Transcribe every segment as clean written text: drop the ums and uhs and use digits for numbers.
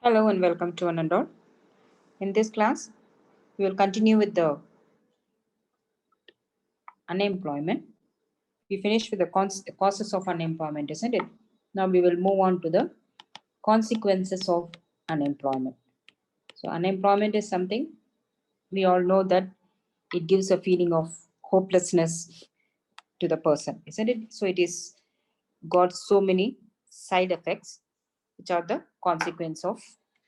Hello and welcome to one and all. In this class, we will continue with the unemployment. We finished with the causes of unemployment, isn't it? Now we will move on to the consequences of unemployment. So unemployment is something we all know that it gives a feeling of hopelessness to the person, isn't it? So it is got so many side effects, which are the consequence of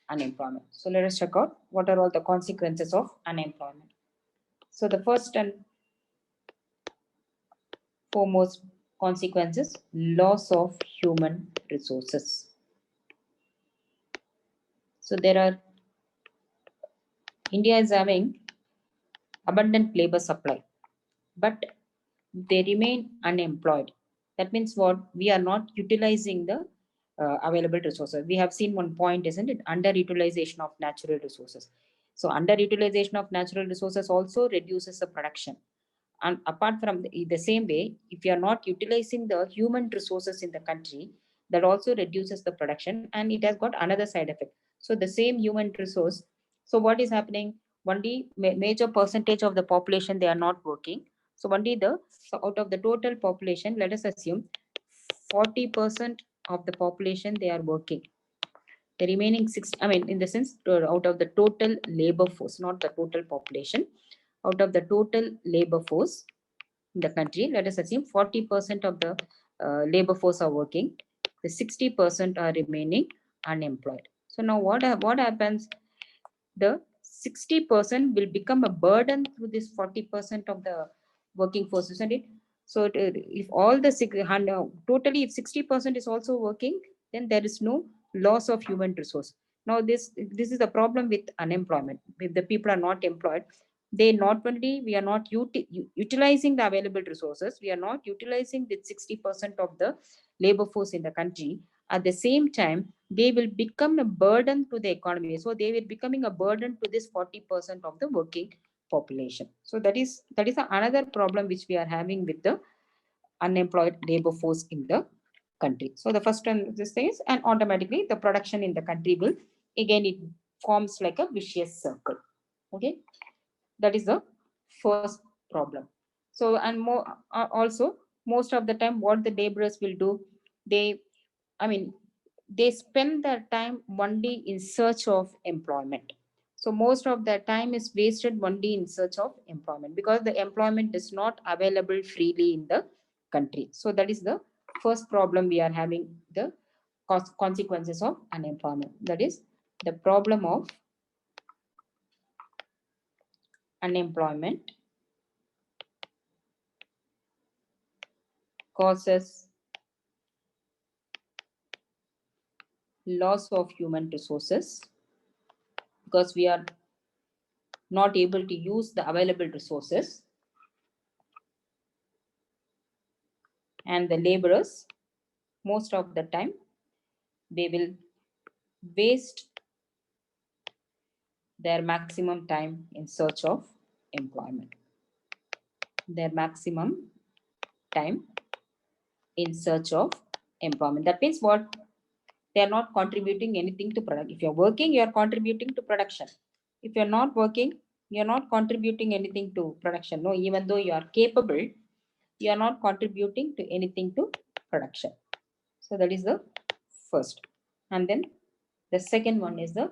unemployment. So let us check out what are all the consequences of unemployment. So the first and foremost consequences, loss of human resources. So there are, India is having abundant labor supply, but they remain unemployed. That means what? We are not utilizing the available resources. We have seen one point, isn't it? Underutilization of natural resources. So underutilization of natural resources also reduces the production. And apart from the same way, if you are not utilizing the human resources in the country, that also reduces the production, and it has got another side effect. So the same human resource, so what is happening? Only major percentage of the population, they are not working. So only the, so out of the total population, let us assume 40% of the population they are working. The remaining six, I mean, in the sense, out of the total labor force, not the total population, out of the total labor force in the country, let us assume 40% of the labor force are working, the 60% are remaining unemployed. So now what happens? The 60% will become a burden through this 40% of the working force, isn't it? So if all the totally, if 60% is also working, then there is no loss of human resource. Now this is the problem with unemployment. If the people are not employed, they not only, we are not utilizing the available resources, we are not utilizing the 60% of the labor force in the country. At the same time, they will become a burden to the economy. So they will becoming a burden to this 40% of the working population. So that is another problem which we are having with the unemployed labor force in the country. So the first one, this thing is, and automatically the production in the country will, again, it forms like a vicious circle. Okay, that is the first problem. So and more also, most of the time what the laborers will do, they, I mean, they spend their time only in search of employment. So most of their time is wasted only in search of employment, because the employment is not available freely in the country. So that is the first problem we are having, the consequences of unemployment. That is, the problem of unemployment causes loss of human resources, because we are not able to use the available resources, and the laborers, most of the time, they will waste their maximum time in search of employment. Their maximum time in search of employment. That means what? They are not contributing anything to product. If you're working, you are contributing to production. If you're not working, you're not contributing anything to production. No, even though you are capable, you are not contributing to anything to production. So that is the first. And then the second one is the,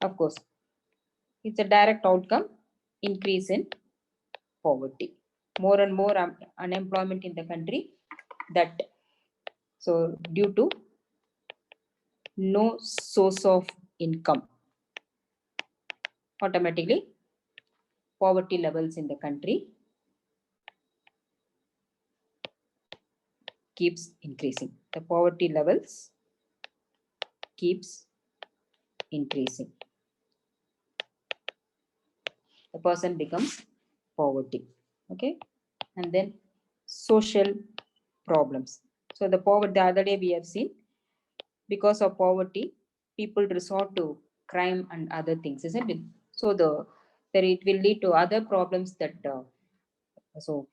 of course, it's a direct outcome, increase in poverty. More and more unemployment in the country, that, so due to no source of income, automatically poverty levels in the country keeps increasing. The poverty levels keeps increasing. The person becomes poverty. Okay, and then social problems. So the poverty, the other day we have seen, because of poverty, people resort to crime and other things, isn't it? So that it will lead to other problems, that so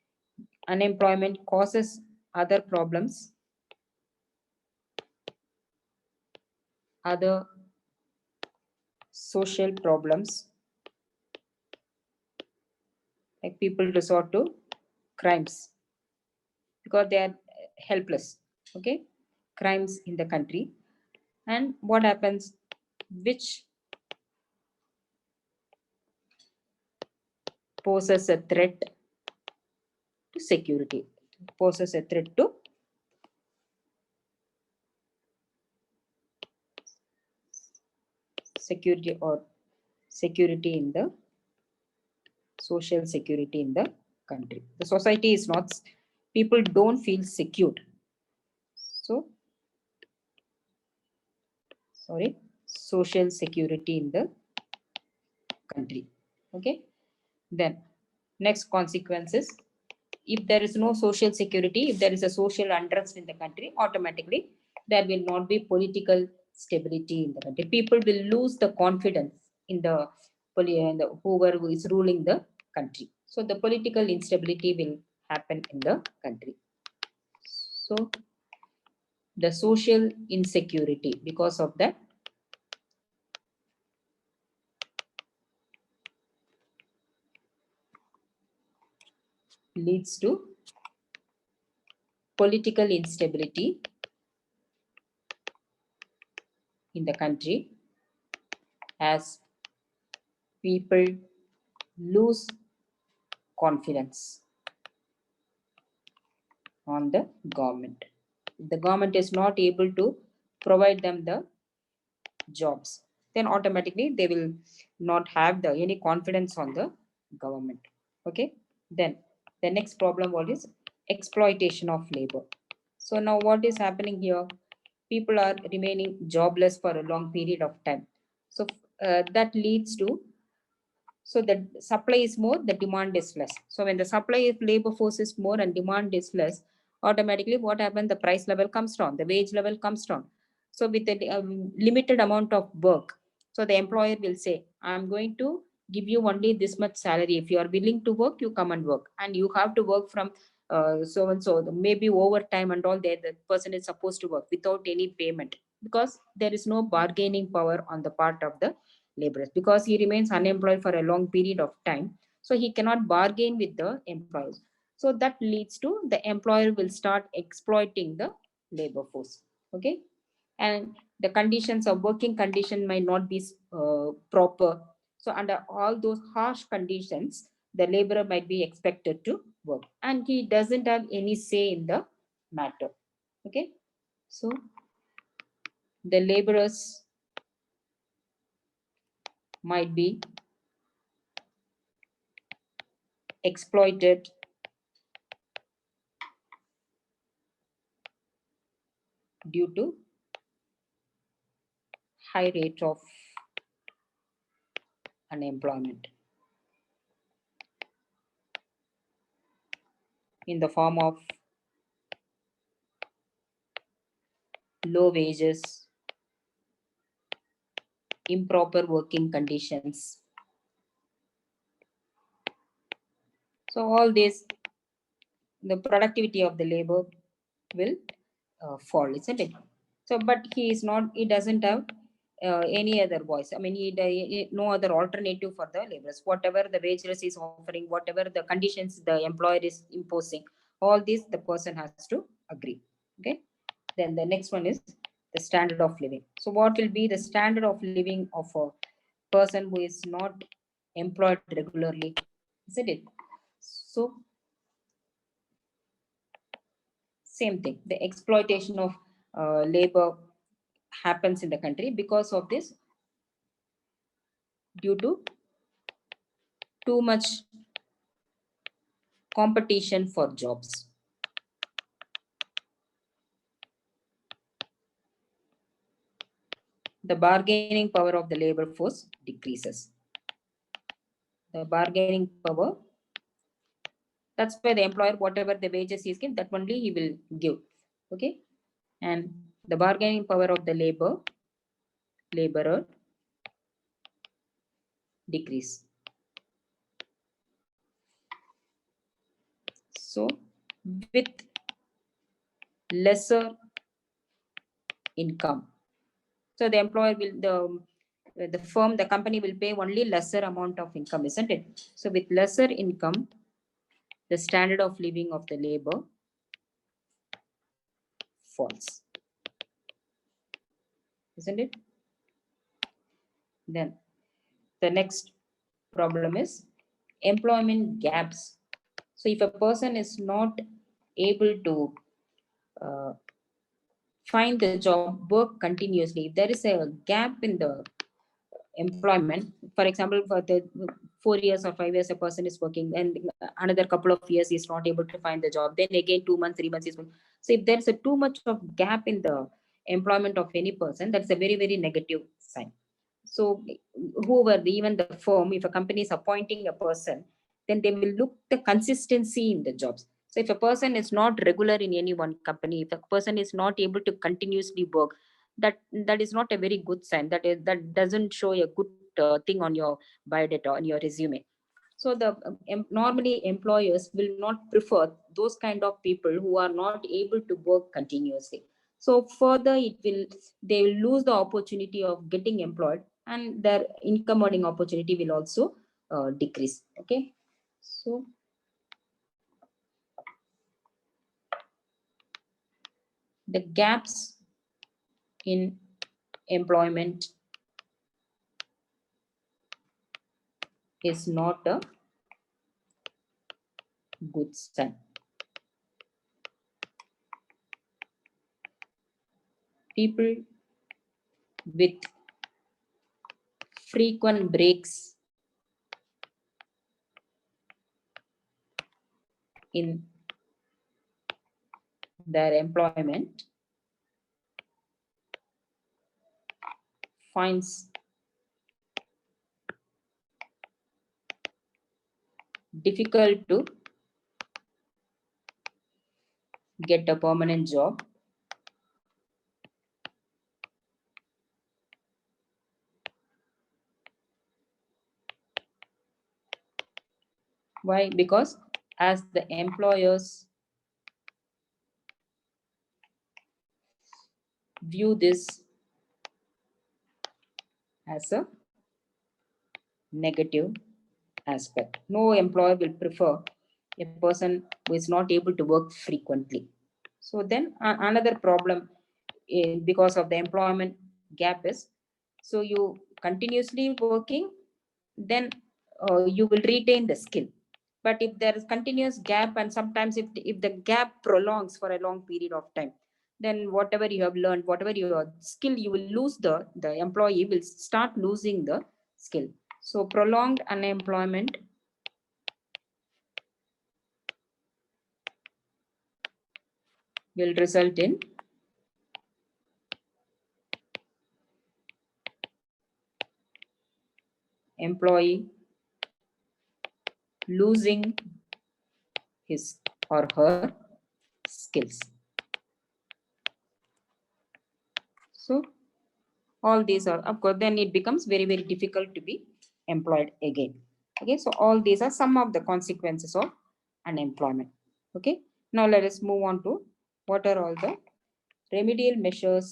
unemployment causes other problems, other social problems, like people resort to crimes because they are helpless. Okay, crimes in the country. And what happens, which poses a threat to security, poses a threat to security, or security in the social security in the country. The society is not, people don't feel secured. So, sorry, social security in the country. Okay. Then next consequences, if there is no social security, if there is a social unrest in the country, automatically there will not be political stability in the country. People will lose the confidence in the whoever who is ruling the country. So the political instability will happen in the country. So the social insecurity, because of that, leads to political instability in the country, as people lose confidence on the government. If the government is not able to provide them the jobs, then automatically they will not have the any confidence on the government. Okay. Then the next problem, what is exploitation of labor. So now what is happening here, people are remaining jobless for a long period of time. So that leads to, so the supply is more, the demand is less. So when the supply of labor force is more and demand is less, automatically what happens, the price level comes down, the wage level comes down. So with a limited amount of work, so the employer will say, I'm going to give you only this much salary. If you are willing to work, you come and work, and you have to work from so and so, maybe overtime and all that, the person is supposed to work without any payment, because there is no bargaining power on the part of the laborers, because he remains unemployed for a long period of time. So he cannot bargain with the employers. So that leads to the employer will start exploiting the labor force. Okay. And the conditions of working condition might not be proper. So under all those harsh conditions, the laborer might be expected to work, and he doesn't have any say in the matter. Okay. So the laborers might be exploited due to high rate of unemployment in the form of low wages, improper working conditions. So all this, the productivity of the labor will fall, isn't it? So, but he is not, he doesn't have any other voice. I mean, no other alternative for the laborers. Whatever the wages is offering, whatever the conditions the employer is imposing, all this the person has to agree. Okay. Then the next one is the standard of living. So, what will be the standard of living of a person who is not employed regularly, isn't it? So, same thing. The exploitation of labor happens in the country because of this, due to too much competition for jobs. The bargaining power of the labor force decreases. The bargaining power, that's why the employer, whatever the wages he is given, that only he will give. Okay. And the bargaining power of the laborer decrease. So with lesser income, so the employer will, the the company will pay only lesser amount of income, isn't it? So with lesser income, the standard of living of the labor falls, isn't it? Then the next problem is employment gaps. So if a person is not able to uh, find the job, work continuously, if there is a gap in the employment, for example, for the 4 years or 5 years, a person is working, and another couple of years he's not able to find the job. Then again, 2 months, 3 months is working. So if there's a too much of gap in the employment of any person, that's a very, very negative sign. So whoever, even the firm, if a company is appointing a person, then they will look the consistency in the jobs. So if a person is not regular in any one company, if a person is not able to continuously work, that is not a very good sign. That doesn't show a good thing on your biodata, on your resume. So the normally employers will not prefer those kind of people who are not able to work continuously. So further, they will lose the opportunity of getting employed, and their income earning opportunity will also decrease. Okay, so the gaps in employment is not a good sign. People with frequent breaks in their employment finds difficult to get a permanent job. Why? Because as the employers view this as a negative aspect. No employer will prefer a person who is not able to work frequently. So then another problem because of the employment gap is, so you continuously working, then you will retain the skill. But if there is continuous gap, and sometimes if the gap prolongs for a long period of time, then whatever you have learned, whatever your skill, you will lose, the employee will start losing the skill. So prolonged unemployment will result in employee losing his or her skills. So all these are, of course, then it becomes very, very difficult to be employed again. Okay, so all these are some of the consequences of unemployment. Okay, now let us move on to what are all the remedial measures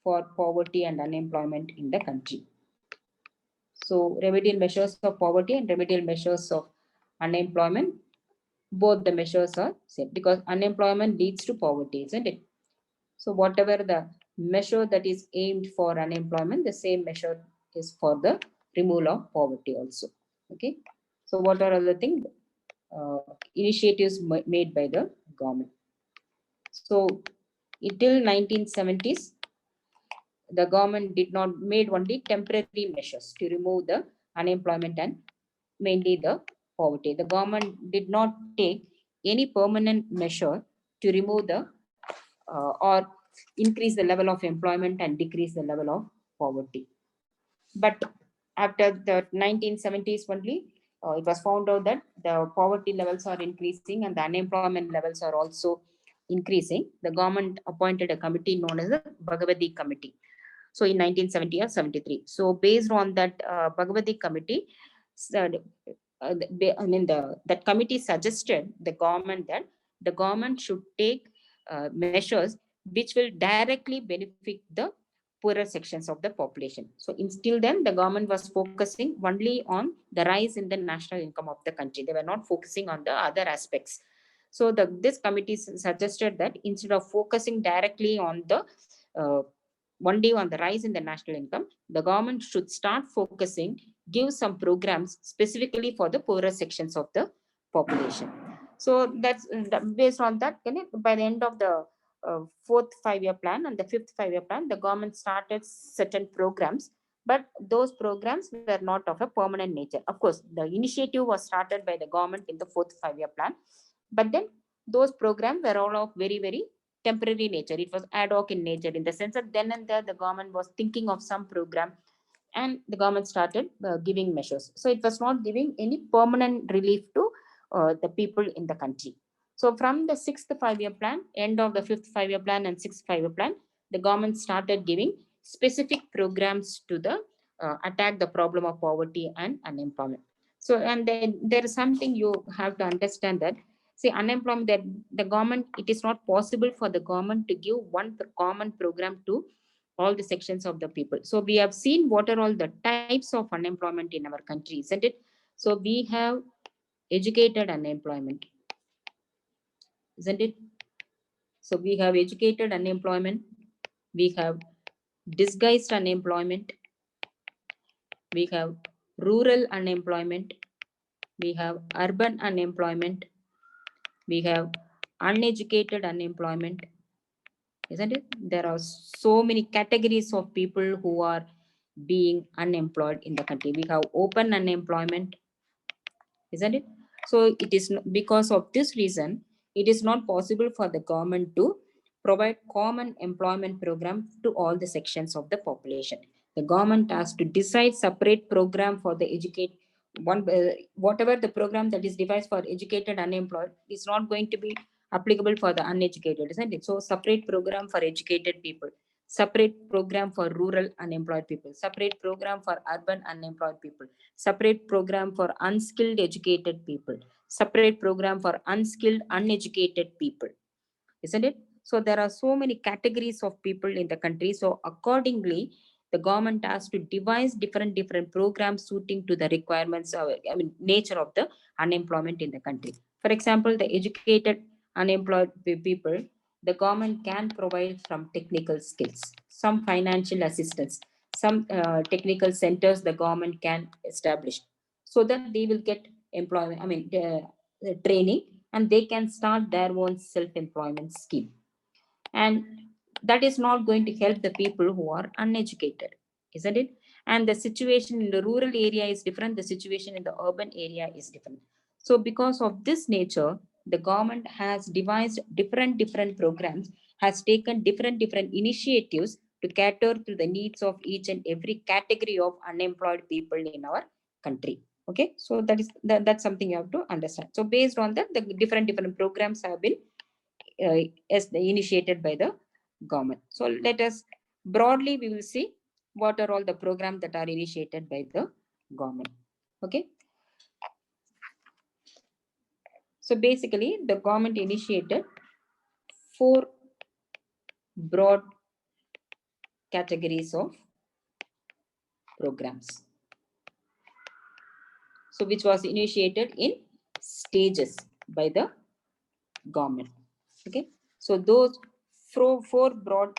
for poverty and unemployment in the country. So remedial measures of poverty and remedial measures of unemployment, both the measures are same, because unemployment leads to poverty, isn't it? So whatever the measure that is aimed for unemployment, the same measure is for the removal of poverty also. Okay. So what are other things? Initiatives made by the government. So until 1970s, the government did not made only temporary measures to remove the unemployment and mainly the poverty. The government did not take any permanent measure to remove the or increase the level of employment and decrease the level of poverty. But after the 1970s only, it was found out that the poverty levels are increasing and the unemployment levels are also increasing. The government appointed a committee known as the Bhagavati Committee. So in 1970 or 73. So based on that Bhagavati Committee, that committee suggested the government that the government should take measures which will directly benefit the poorer sections of the population. So till then, the government was focusing only on the rise in the national income of the country. They were not focusing on the other aspects. So this committee suggested that instead of focusing directly on the only on the rise in the national income, the government should start focusing, give some programs specifically for the poorer sections of the population. So that's based on that. By the end of the fourth 5-year plan and the fifth 5-year plan, the government started certain programs, but those programs were not of a permanent nature. Of course, the initiative was started by the government in the fourth 5-year plan, but then those programs were all of very, very temporary nature. It was ad hoc in nature, in the sense that then and there the government was thinking of some program and the government started giving measures. So it was not giving any permanent relief to the people in the country. So from the sixth 5-year plan, end of the fifth 5-year plan and sixth 5-year plan, the government started giving specific programs to the attack the problem of poverty and unemployment. So, and then there is something you have to understand that, see, unemployment, that the government, it is not possible for the government to give one common program to all the sections of the people. So we have seen what are all the types of unemployment in our country, isn't it? So we have educated unemployment, isn't it? So we have educated unemployment, we have disguised unemployment, we have rural unemployment, we have urban unemployment, we have uneducated unemployment, isn't it? There are so many categories of people who are being unemployed in the country. We have open unemployment, isn't it? So it is because of this reason, it is not possible for the government to provide common employment program to all the sections of the population. The government has to decide separate program for the educate one whatever the program that is devised for educated unemployed is not going to be applicable for the uneducated, isn't it? So separate program for educated people, separate program for rural unemployed people, separate program for urban unemployed people, separate program for unskilled educated people, separate program for unskilled uneducated people, isn't it? So there are so many categories of people in the country. So accordingly, the government has to devise different programs suiting to the requirements of, I mean, nature of the unemployment in the country. For example, the educated unemployed people, the government can provide some technical skills, some financial assistance, some technical centers the government can establish so that they will get employment, I mean, training, and they can start their own self-employment scheme. And that is not going to help the people who are uneducated, isn't it? And the situation in the rural area is different, the situation in the urban area is different. So because of this nature, the government has devised different programs, has taken different initiatives to cater to the needs of each and every category of unemployed people in our country. Okay, so that's something you have to understand. So based on that, the different programs have been as initiated by the government. So let us broadly, we will see what are all the programs that are initiated by the government. Okay. So basically, the government initiated 4 broad categories of programs. So which was initiated in stages by the government. Okay. So those 4 broad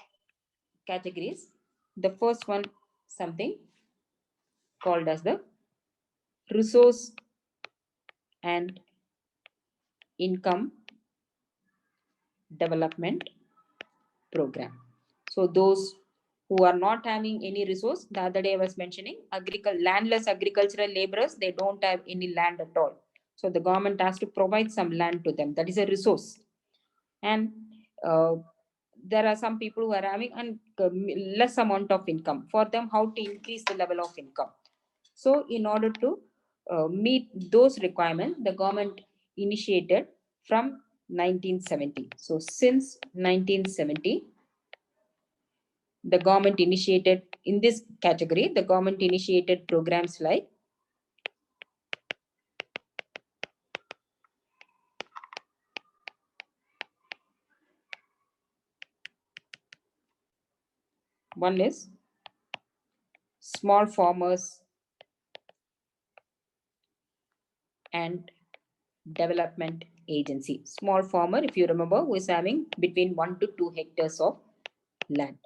categories. The first one, something called as the resource and income development program. So those who are not having any resource, the other day I was mentioning, landless agricultural laborers, they don't have any land at all. So the government has to provide some land to them. That is a resource. And there are some people who are having less amount of income. For them, how to increase the level of income? So in order to meet those requirements, the government initiated from 1970. So since 1970, the government initiated in this category, the government initiated programs like one is small farmers and development agency. Small farmer, if you remember, who is having between 1 to 2 hectares of land.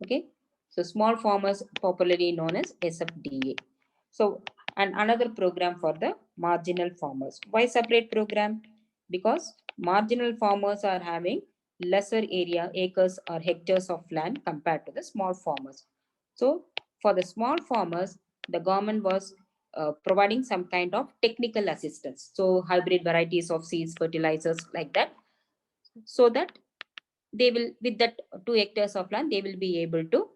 Okay, so small farmers, popularly known as SFDA. So, and another program for the marginal farmers. Why separate program? Because marginal farmers are having lesser area, acres or hectares of land compared to the small farmers. So, for the small farmers, the government was providing some kind of technical assistance. So, hybrid varieties of seeds, fertilizers, like that, so that they will, with that 2 hectares of land, they will be able to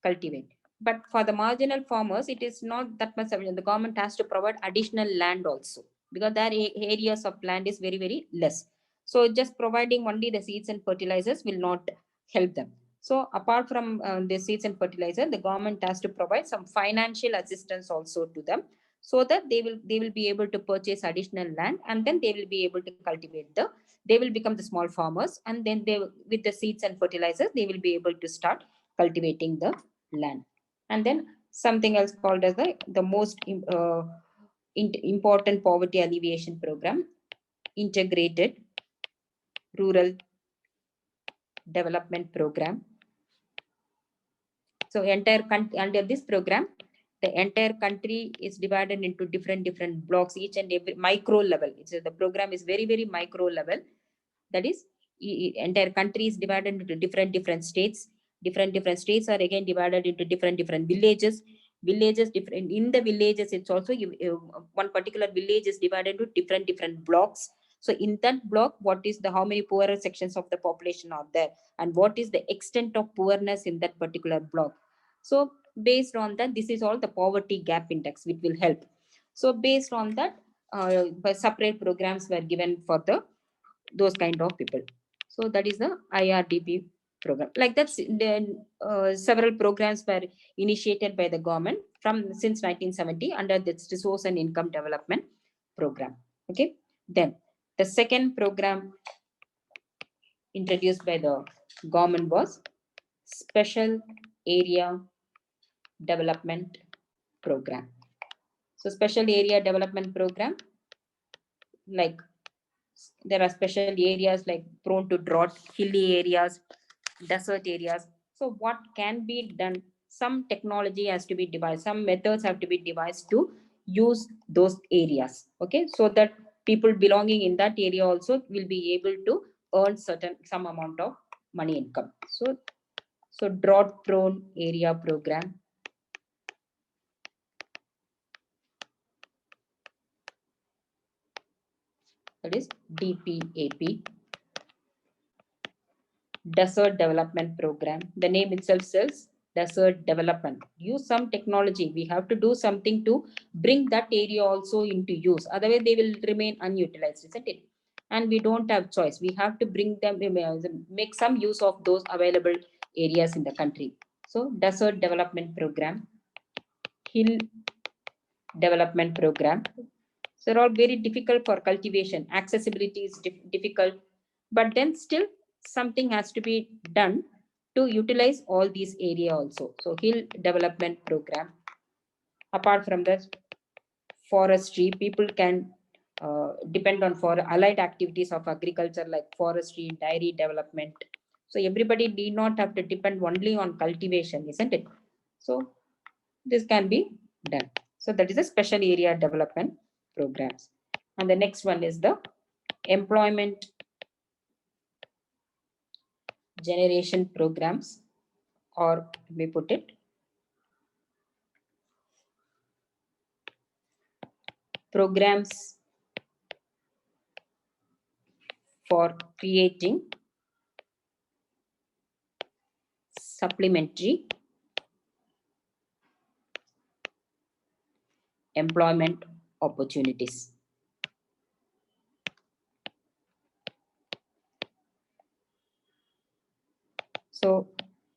cultivate. But for the marginal farmers, it is not that much sufficient. The government has to provide additional land also, because their areas of land is very, very less. So just providing only the seeds and fertilizers will not help them. So apart from the seeds and fertilizer, the government has to provide some financial assistance also to them, so that they will be able to purchase additional land, and then they will be able to cultivate the, they will become the small farmers, and then they, with the seeds and fertilizers, they will be able to start cultivating the land. And then something else called as the most important poverty alleviation program, integrated rural development program. So entire country, under this program, the entire country is divided into different blocks, each and every micro level. It's, the program is very, very micro level. That is, entire country is divided into different states. Different states are again divided into different villages. Villages different, in the villages, it's also one particular village is divided into different blocks. So in that block, what is the, how many poorer sections of the population are there, and what is the extent of poorness in that particular block. So based on that, this is all the poverty gap index, which will help. So based on that, separate programs were given for the those kind of people. So that is the IRDP program. Like that, then several programs were initiated by the government from since 1970 under this resource and income development program. Okay, then the second program introduced by the government was special area development program. So special area development program, like there are special areas like prone to drought, hilly areas, desert areas. So what can be done? Some technology has to be devised, some methods have to be devised to use those areas. Okay, so that people belonging in that area also will be able to earn certain some amount of money income. So drought prone area program, that is DPAP. Desert development program, the name itself says desert development. Use some technology, we have to do something to bring that area also into use, otherwise they will remain unutilized, isn't it? And we don't have choice, we have to bring them, make some use of those available areas in the country. So desert development program, hill development program. So they're all very difficult for cultivation. Accessibility is difficult, but then still something has to be done to utilize all these area also. So hill development program. Apart from that, forestry, people can depend on for allied activities of agriculture like forestry, dairy development. So everybody need not have to depend only on cultivation, isn't it? So this can be done. So that is a special area development programs. And the next one is the employment generation programs, or let me put it, programs for creating supplementary employment opportunities. So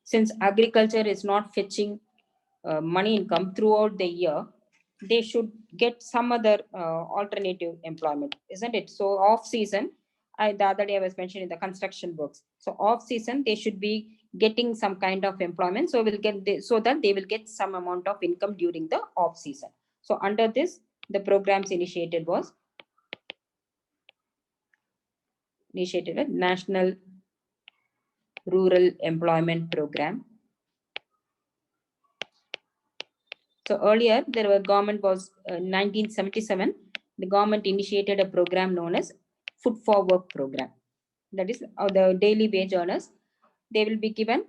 since agriculture is not fetching money income throughout the year, they should get some other alternative employment, isn't it? So off season, the other day I was mentioning the construction works. So off season, they should be getting some kind of employment, so so that they will get some amount of income during the off season. So under this, the programs initiated a National Rural Employment Program. So earlier, government was 1977. The government initiated a program known as Food for Work program. That is, the daily wage earners, they will be given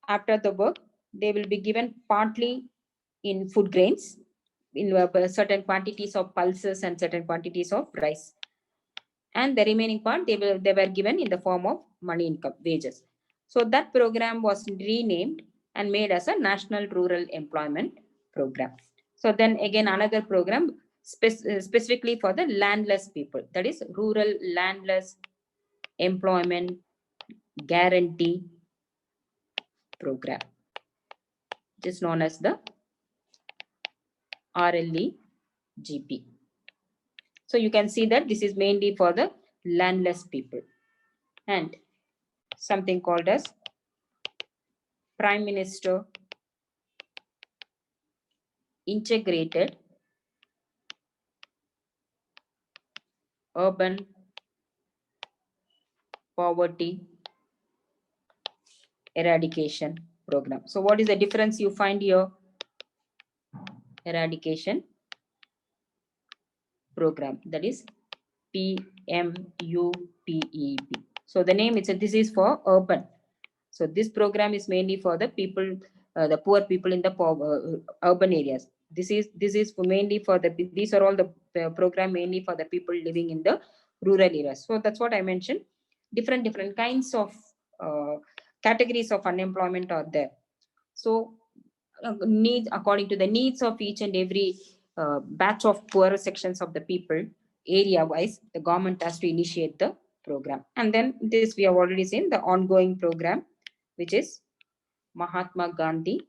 after the work. They will be given partly in food grains, in certain quantities of pulses and certain quantities of rice, and the remaining part they were given in the form of money income, wages. So that program was renamed and made as a National Rural Employment Program. So then again another program specifically for the landless people, that is Rural Landless Employment Guarantee Program, which is known as the RLEGP. So you can see that this is mainly for the landless people. And something called as Prime Minister Integrated Urban Poverty Eradication Program. So what is the difference you find here? Eradication Program, that is PMUTEP. So the name this is for urban. So this program is mainly for the people, the poor people in the urban areas. This is mainly for these are all the program mainly for the people living in the rural areas. So that's what I mentioned. Different kinds of categories of unemployment are there. So needs, according to the needs of each and every batch of poorer sections of the people, area wise, the government has to initiate the program. And then this we have already seen the ongoing program, which is Mahatma Gandhi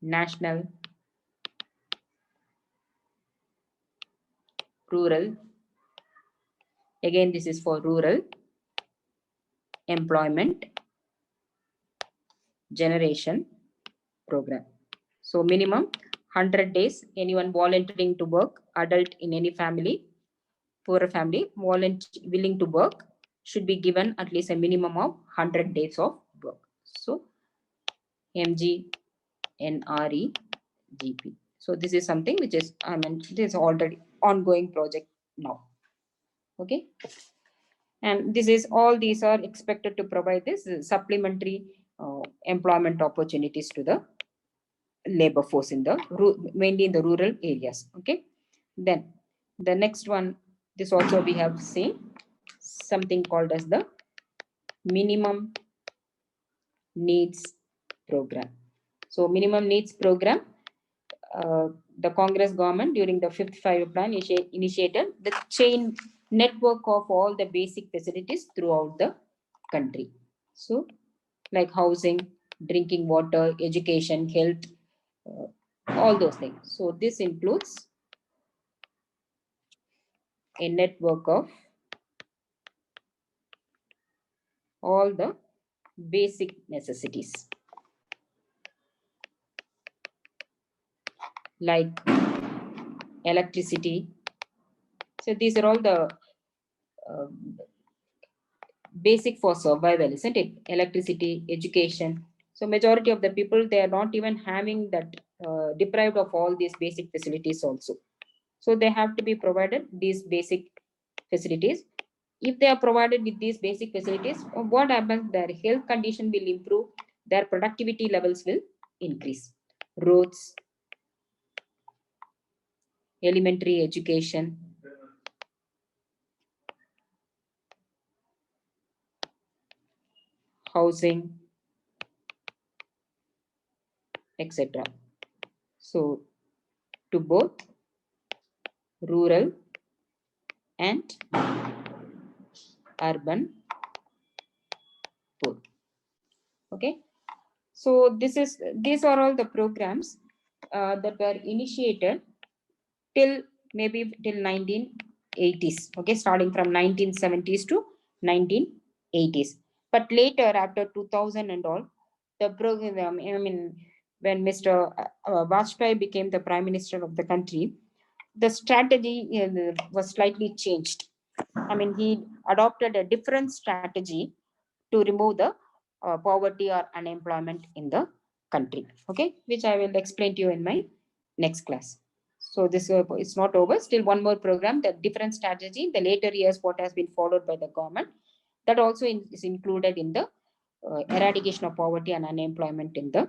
National Rural. Again, this is for rural employment generation program. So minimum 100 days, anyone volunteering to work, adult in any family, poor family, willing to work, should be given at least a minimum of 100 days of work. So MGNREGP. So this is something which is, this is already ongoing project now. Okay. And this is all these are expected to provide this supplementary employment opportunities to the labor force in the mainly in the rural areas. Okay. Then the next one, this also we have seen something called as the minimum needs program. So minimum needs program, the Congress government during the fifth five-year plan initiated the chain network of all the basic facilities throughout the country. So like housing, drinking water, education, health, all those things. So this includes a network of all the basic necessities like electricity. So these are all the uh, basic for survival, isn't it? Electricity, education. So majority of the people, they are not even having that, deprived of all these basic facilities also. So they have to be provided these basic facilities. If they are provided with these basic facilities, what happens? Their health condition will improve, their productivity levels will increase. Roads, elementary education, housing, etc. So to both rural and urban poor. Okay. So these are all the programs that were initiated maybe till 1980s. Okay, starting from 1970s to 1980s. But later, after 2000 and all, the program, I mean, when Mr. Vajpayee became the prime minister of the country, the strategy was slightly changed. I mean, he adopted a different strategy to remove the poverty or unemployment in the country. Okay, which I will explain to you in my next class. So this is not over. Still one more program, the different strategy in the later years, what has been followed by the government, that also is included in the eradication of poverty and unemployment in the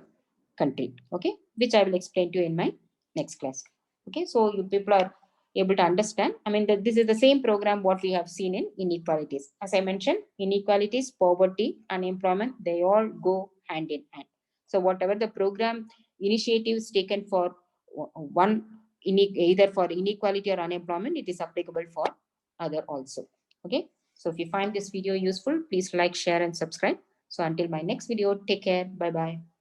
country. Okay, which I will explain to you in my next class. Okay, so you people are able to understand. I mean, this is the same program what we have seen in inequalities. As I mentioned, inequalities, poverty, unemployment, they all go hand in hand. So whatever the program initiatives taken for one, either for inequality or unemployment, it is applicable for other also. Okay, so if you find this video useful, please like, share, and subscribe. So until my next video, take care. Bye bye.